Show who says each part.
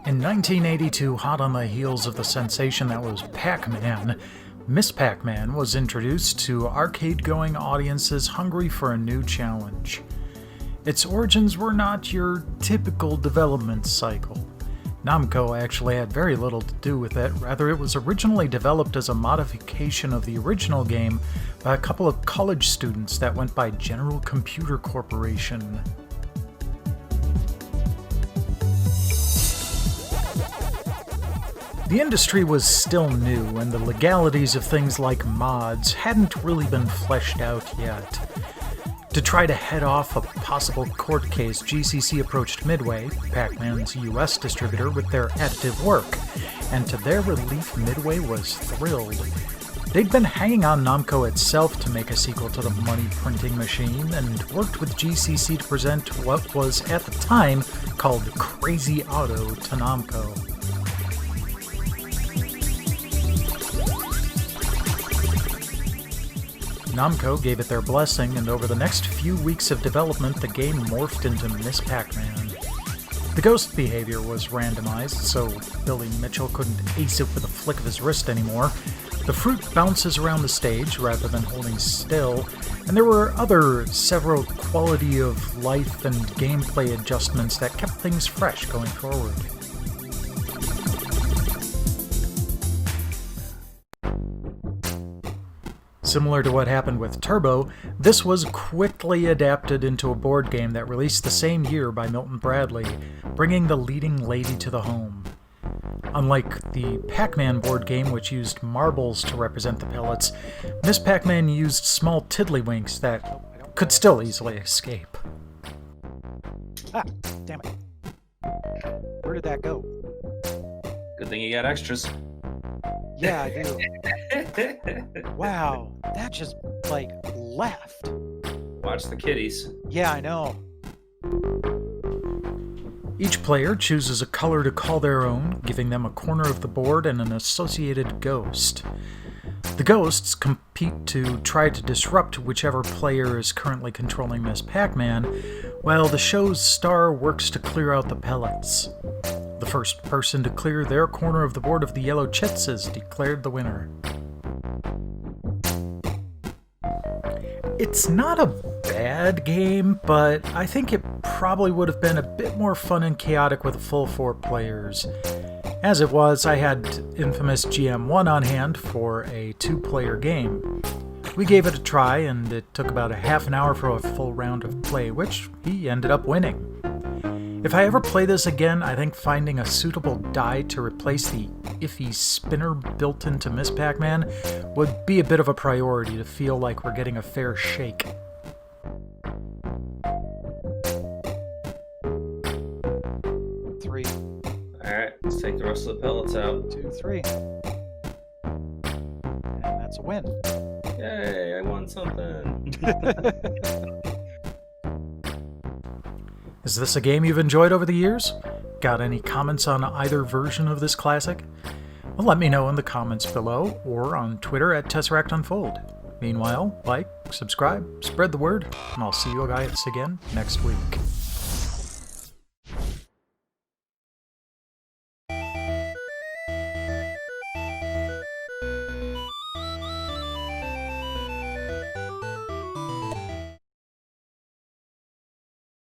Speaker 1: In 1982, hot on the heels of the sensation that was Pac Man, Miss Pac Man was introduced to arcade-going audiences hungry for a new challenge. Its origins were not your typical development cycle. Namco actually had very little to do with it, rather it was originally developed as a modification of the original game by a couple of college students that went by General Computer Corporation. The industry was still new, and the legalities of things like mods hadn't really been fleshed out yet. To try to head off a possible court case, GCC approached Midway, Pac Man's US distributor, with their additive work, and to their relief, Midway was thrilled. They'd been hanging on Namco itself to make a sequel to the money-printing machine, and worked with GCC to present what was, at the time, called Crazy Auto to Namco. Namco gave it their blessing, and over the next few weeks of development, the game morphed into Miss Pac Man. The ghost behavior was randomized, so Billy Mitchell couldn't ace it with a flick of his wrist anymore. The fruit bounces around the stage rather than holding still, and there were several quality of life and gameplay adjustments that kept things fresh going forward. Similar to what happened with Turbo, this was quickly adapted into a board game that released the same year by Milton Bradley, bringing the leading lady to the home. Unlike the Pac Man board game, which used marbles to represent the pellets, Miss Pac Man used small tiddlywinks that could still easily escape.
Speaker 2: Ah, damn it. Where did that go?
Speaker 3: Good thing you got extras.
Speaker 2: Yeah, I do. Wow, that just, left.
Speaker 3: Watch the kitties.
Speaker 2: Yeah, I know.
Speaker 1: Each player chooses a color to call their own, giving them a corner of the board and an associated ghost. The ghosts compete to try to disrupt whichever player is currently controlling Miss Pac Man, while the show's star works to clear out the pellets. The first person to clear their corner of the board of the yellow chits is declared the winner. It's not a bad game, but I think it probably would have been a bit more fun and chaotic with a full 4 players. As it was, I had infamous GM1 on hand for a 2-player game. We gave it a try, and it took about a half an hour for a full round of play, which he ended up winning. If I ever play this again, I think finding a suitable die to replace the iffy spinner built into Miss Pac Man would be a bit of a priority to feel like we're getting a fair shake.
Speaker 2: Three.
Speaker 3: Alright, let's take the rest of the pellets out.
Speaker 2: 2, 3. And that's a win.
Speaker 3: Yay, I won something.
Speaker 1: Is this a game you've enjoyed over the years? Got any comments on either version of this classic? Well, let me know in the comments below or on Twitter at TesseractUnfold. Meanwhile, like, subscribe, spread the word, and I'll see you guys again next week.